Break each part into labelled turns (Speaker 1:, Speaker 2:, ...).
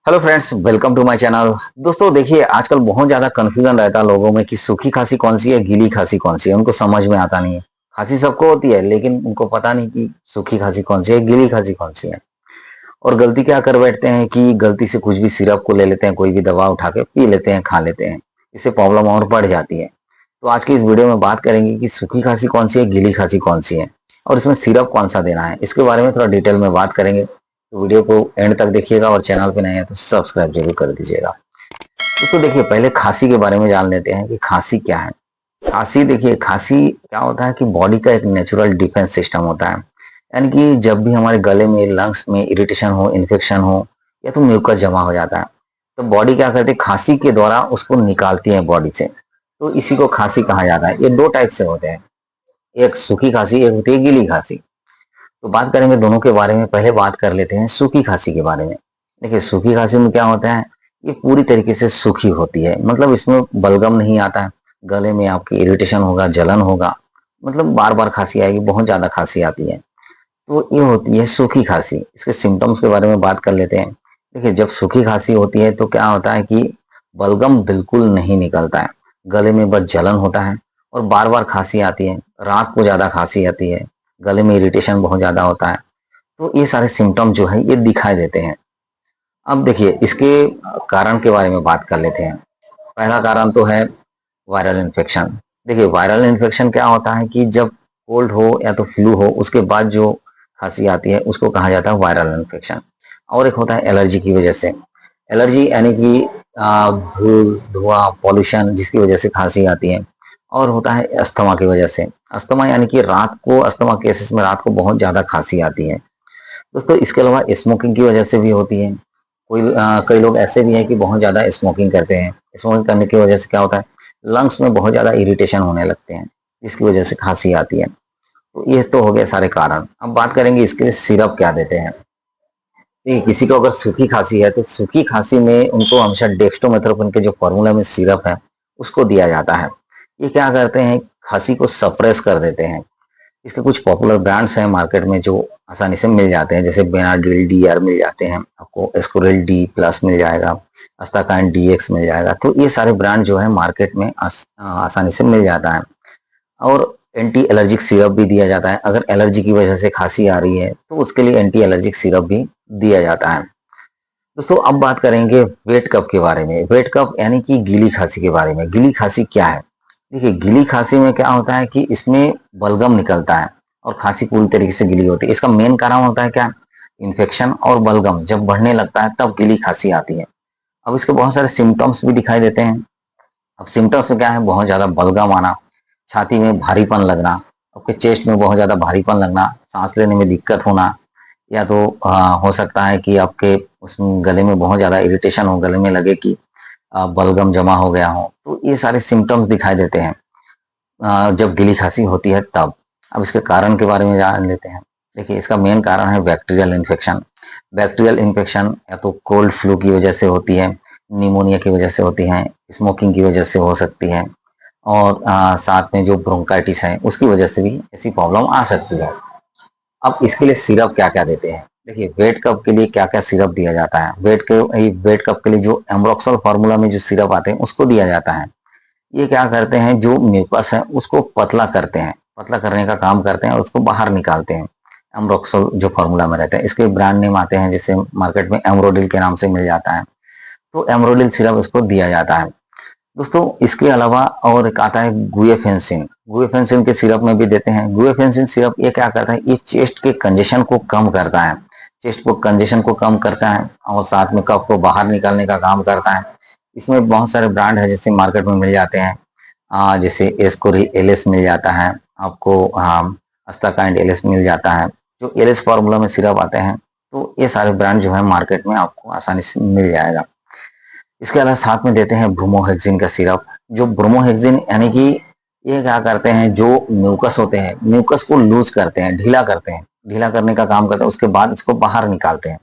Speaker 1: Hello friends, welcome to my channel. दोस्तों देखिए, आजकल बहुत ज़्यादा कन्फ्यूजन रहता है लोगों में कि सूखी खांसी कौन सी है, गीली खांसी कौन सी है। उनको समझ में आता नहीं है। खांसी सबको होती है, लेकिन उनको पता नहीं कि सूखी खांसी कौन सी है, गीली खांसी कौन सी है। और गलती क्या कर बैठते हैं कि गलती से कुछ भी सिरप को ले लेते हैं, कोई भी दवा उठा के पी लेते हैं, खा लेते हैं। इससे प्रॉब्लम और बढ़ जाती है। तो आज की इस वीडियो में बात करेंगे कि सूखी खांसी कौन सी है, गीली खांसी कौन सी है, और इसमें सिरप कौन सा देना है। इसके बारे में थोड़ा डिटेल में बात करेंगे। तो वीडियो को एंड तक देखिएगा और चैनल पे नए हैं तो सब्सक्राइब जरूर कर दीजिएगा। तो देखिए, पहले खांसी के बारे में जान लेते हैं कि खांसी क्या है। खांसी, देखिए खांसी क्या होता है कि बॉडी का एक नेचुरल डिफेंस सिस्टम होता है। यानी कि जब भी हमारे गले में, लंग्स में इरिटेशन हो, इन्फेक्शन हो, या तो म्यूकस जमा हो जाता है, तो बॉडी क्या करती है, खांसी के द्वारा उसको निकालती है बॉडी से। तो इसी को खांसी कहा जाता है। ये दो टाइप से होते हैं, एक सूखी खांसी, एक होती है गीली खांसी। तो बात करेंगे दोनों के बारे में। पहले बात कर लेते हैं सूखी खांसी के बारे में। देखिए, सूखी खांसी में क्या होता है, ये पूरी तरीके से सूखी होती है। मतलब इसमें बलगम नहीं आता है। गले में आपकी इरिटेशन होगा, जलन होगा, मतलब बार बार खांसी आएगी, बहुत ज्यादा खांसी आती है। तो ये होती है सूखी खांसी। इसके सिम्टम्स के बारे में बात कर लेते हैं। देखिए, जब सूखी खांसी होती है तो क्या होता है कि बलगम बिल्कुल नहीं निकलता है, गले में बस जलन होता है और बार बार खांसी आती है। रात को ज्यादा खांसी आती है, गले में इरिटेशन बहुत ज्यादा होता है। तो ये सारे सिम्टम जो है ये दिखाई देते हैं। अब देखिए, इसके कारण के बारे में बात कर लेते हैं। पहला कारण तो है वायरल इन्फेक्शन। देखिए, वायरल इन्फेक्शन क्या होता है कि जब कोल्ड हो या तो फ्लू हो, उसके बाद जो खांसी आती है उसको कहा जाता है वायरल इन्फेक्शन। और एक होता है एलर्जी की वजह से। एलर्जी यानी कि धूल, धुआं, पॉल्यूशन, जिसकी वजह से खांसी आती है। और होता है अस्थमा की वजह से। अस्थमा यानी कि रात को, अस्थमा केसेस में रात को बहुत ज्यादा खांसी आती है। दोस्तों, इसके अलावा स्मोकिंग की वजह से भी होती है। कई लोग ऐसे भी हैं कि बहुत ज़्यादा स्मोकिंग करते हैं। स्मोकिंग करने की वजह से क्या होता है, लंग्स में बहुत ज़्यादा इरिटेशन होने लगते हैं, जिसकी वजह से खांसी आती है। तो ये तो हो गए सारे कारण। अब बात करेंगे इसके लिए सिरप क्या देते हैं। देखिए, किसी को अगर सूखी खांसी है तो सूखी खांसी में उनको हमेशा डेक्स्ट्रोमेथोरेन के जो फॉर्मूला में सिरप है उसको दिया जाता है। ये क्या करते हैं, खांसी को सप्रेस कर देते हैं। इसके कुछ पॉपुलर ब्रांड्स हैं मार्केट में जो आसानी से मिल जाते हैं, जैसे बेनाड्रिल डीआर मिल जाते हैं आपको, एस्कोरिल डी प्लस मिल जाएगा, अस्ताकाइन डीएक्स मिल जाएगा। तो ये सारे ब्रांड जो है मार्केट में आसानी से मिल जाता है। और एंटी एलर्जिक सिरप भी दिया जाता है। अगर एलर्जी की वजह से खांसी आ रही है तो उसके लिए एंटी एलर्जिक सिरप भी दिया जाता है। दोस्तों, अब बात करेंगे वेट कप के बारे में। वेट कप यानी कि गीली खांसी के बारे में। गीली खांसी क्या है। देखिए, गीली खांसी में क्या होता है कि इसमें बलगम निकलता है और खांसी पूरी तरीके से गीली होती है। इसका मेन कारण होता है क्या, इन्फेक्शन और बलगम जब बढ़ने लगता है तब गीली खांसी आती है। अब इसके बहुत सारे सिम्टम्स भी दिखाई देते हैं। अब सिम्टम्स में क्या है, बहुत ज्यादा बलगम आना, छाती में भारीपन लगना, आपके चेस्ट में बहुत ज्यादा भारीपन लगना, सांस लेने में दिक्कत होना, या तो हो सकता है कि आपके उसमें गले में बहुत ज्यादा इरिटेशन हो, गले में लगे कि बलगम जमा हो गया हो। तो ये सारे सिम्टम्स दिखाई देते हैं जब गीली खांसी होती है तब। अब इसके कारण के बारे में जान लेते हैं। देखिए, इसका मेन कारण है बैक्टीरियल इन्फेक्शन। बैक्टीरियल इन्फेक्शन या तो कोल्ड फ्लू की वजह से होती है, निमोनिया की वजह से होती है, स्मोकिंग की वजह से हो सकती है, और साथ में जो ब्रोंकाइटिस है उसकी वजह से भी ऐसी प्रॉब्लम आ सकती है। अब इसके लिए सिरप क्या क्या देते हैं। देखिए, वेट कप के लिए क्या क्या सिरप दिया जाता है। वेट कप के लिए जो एम्ब्रोक्सल फार्मूला में जो सिरप आते हैं उसको दिया जाता है। ये क्या करते हैं, जो म्यूकस है उसको पतला करते हैं, पतला करने का काम करते हैं, उसको बाहर निकालते हैं। एम्ब्रोक्सल जो फार्मूला में रहते हैं, इसके ब्रांड नेम आते हैं, जैसे मार्केट में एमरोडिल के नाम से मिल जाता है। तो एमरोडिल सिरप इसको दिया जाता है। दोस्तों, इसके अलावा और एक आता है गुएफेंसिन। गुएफेंसिन के सिरप में भी देते हैं। गुएफेंसिन सिरप ये क्या करता है, ये चेस्ट के कंजेशन को कम करता है। चेस्ट को कंजेशन को कम करता है और साथ में कफ को बाहर निकालने का काम करता है। इसमें बहुत सारे ब्रांड है जैसे मार्केट में मिल जाते हैं। जैसे एस्कोरिल एलएस मिल जाता है आपको, अस्ताकाइंड एलएस मिल जाता है, जो एलएस फार्मूला में सिरप आते हैं। तो ये सारे ब्रांड जो है मार्केट में आपको आसानी से मिल जाएगा। इसके अलावा साथ में देते हैं ब्रोमोहेक्सिन का सिरप। जो ब्रोमोहेक्सिन यानी कि ये क्या करते हैं, जो म्यूकस होते हैं, म्यूकस को लूज करते हैं, ढीला करते हैं, ढीला करने का काम करते हैं, उसके बाद इसको बाहर निकालते हैं।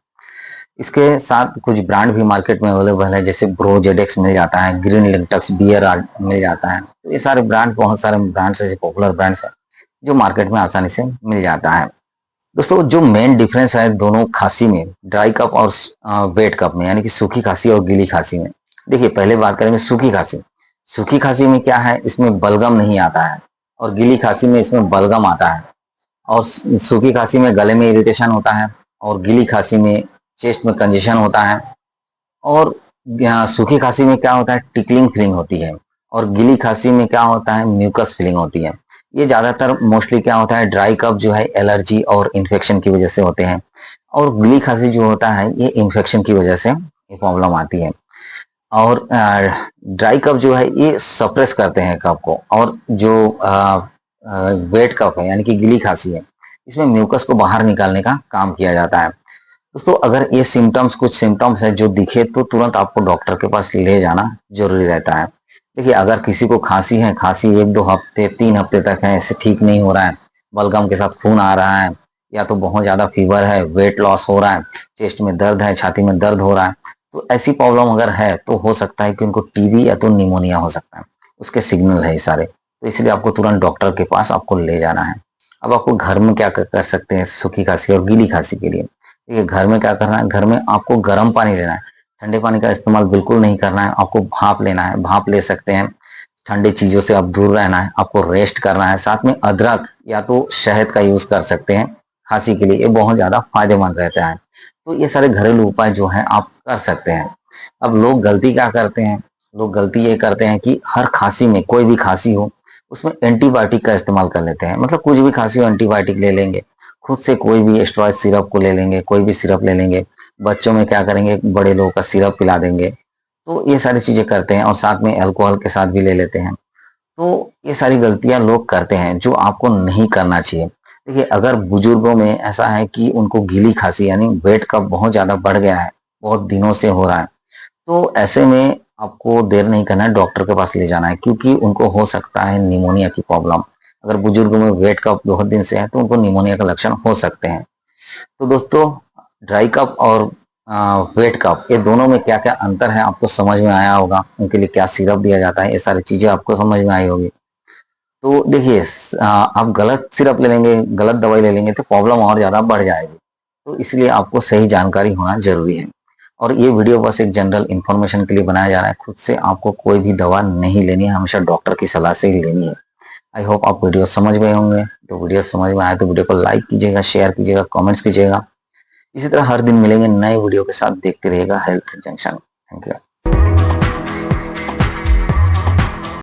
Speaker 1: इसके साथ कुछ ब्रांड भी मार्केट में अवेलेबल है, जैसे ब्रोजेडेक्स मिल जाता है, ग्रीन लिंटक्स बियर मिल जाता है। तो ये सारे ब्रांड, बहुत सारे ब्रांड्स ऐसे पॉपुलर ब्रांड्स हैं जो मार्केट में आसानी से मिल जाता है। दोस्तों जो मेन डिफरेंस है दोनों खांसी में, ड्राई कफ और वेट कफ में, यानी कि सूखी खांसी और गीली खांसी में। देखिए पहले बात करेंगे सूखी खांसी। सूखी खांसी में क्या है, इसमें बलगम नहीं आता है, और गीली खांसी में इसमें बलगम आता है। और सूखी खांसी में गले में इरिटेशन होता है, और गीली खांसी में चेस्ट में कंजेशन होता है। और सूखी खांसी में क्या होता है, टिकलिंग फीलिंग होती है, और गीली खांसी में क्या होता है, म्यूकस फीलिंग होती है। ये ज्यादातर मोस्टली क्या होता है, ड्राई कफ जो है एलर्जी और इन्फेक्शन की वजह से होते हैं, और गीली खांसी जो होता है ये इन्फेक्शन की वजह से ये प्रॉब्लम आती है। और ड्राई कफ जो है ये सप्रेस करते हैं कफ को, और जो वेट कफ है यानी कि गीली खांसी है, इसमें म्यूकस को बाहर निकालने का काम किया जाता है। दोस्तों अगर ये सिम्टम्स कुछ सिम्टम्स है जो दिखे तो तुरंत आपको डॉक्टर के पास ले जाना जरूरी रहता है। देखिए अगर किसी को खांसी है, खांसी 1-2 हफ्ते 3 हफ्ते तक है, इससे ठीक नहीं हो रहा है, बलगम के साथ खून आ रहा है, या तो बहुत ज्यादा फीवर है, वेट लॉस हो रहा है, चेस्ट में दर्द है, छाती में दर्द हो रहा है, तो ऐसी प्रॉब्लम अगर है तो हो सकता है कि उनको टीबी या तो निमोनिया हो सकता है। उसके सिग्नल है ये सारे, तो इसलिए आपको तुरंत डॉक्टर के पास आपको ले जाना है। अब आपको घर में क्या कर सकते हैं सूखी खांसी और गीली खांसी के लिए। देखिए घर में क्या करना है, घर में आपको गर्म पानी लेना है, ठंडे पानी का इस्तेमाल बिल्कुल नहीं करना है। आपको भाप लेना है, भाप ले सकते हैं, ठंडी चीजों से आप दूर रहना है, आपको रेस्ट करना है। साथ में अदरक या तो शहद का यूज कर सकते हैं खांसी के लिए, ये बहुत ज्यादा फायदेमंद रहता है। तो ये सारे घरेलू उपाय जो है आप कर सकते हैं। अब लोग गलती क्या करते हैं, लोग गलती ये करते हैं कि हर खांसी में, कोई भी खांसी हो उसमें एंटीबायोटिक का इस्तेमाल कर लेते हैं। मतलब कुछ भी खांसी हो एंटीबायोटिक ले लेंगे, खुद से कोई भी स्टेरॉइड सिरप को ले लेंगे, कोई भी सिरप ले लेंगे, बच्चों में क्या करेंगे, बड़े लोगों का सिरप पिला देंगे। तो ये सारी चीजें करते हैं, और साथ में अल्कोहल के साथ भी ले लेते हैं। तो ये सारी गलतियां लोग करते हैं जो आपको नहीं करना चाहिए। देखिए अगर बुजुर्गों में ऐसा है कि उनको गीली खांसी यानी वेट कफ बहुत ज्यादा बढ़ गया है, बहुत दिनों से हो रहा है, तो ऐसे में आपको देर नहीं करना है, डॉक्टर के पास ले जाना है, क्योंकि उनको हो सकता है निमोनिया की प्रॉब्लम। अगर बुजुर्गों में वेट कफ बहुत दिन से है तो उनको निमोनिया का लक्षण हो सकते हैं। तो दोस्तों ड्राई कफ और वेट कफ, ये दोनों में क्या क्या अंतर है आपको समझ में आया होगा, उनके लिए क्या सिरप दिया जाता है, ये सारी चीजें आपको समझ में आई होगी। तो देखिए आप गलत सिरप ले लेंगे, गलत दवाई ले लेंगे तो प्रॉब्लम और ज़्यादा बढ़ जाएगी। तो इसलिए आपको सही जानकारी होना ज़रूरी है। और ये वीडियो बस एक जनरल इन्फॉर्मेशन के लिए बनाया जा रहा है, खुद से आपको कोई भी दवा नहीं लेनी है, हमेशा डॉक्टर की सलाह से ही लेनी है। आई होप आप वीडियो समझ गए होंगे। तो वीडियो समझ में आए तो वीडियो को लाइक कीजिएगा, शेयर कीजिएगा, कमेंट्स कीजिएगा। इसी तरह हर दिन मिलेंगे नए वीडियो के साथ, देखते रहिएगा हेल्थ जंक्शन। Thank you.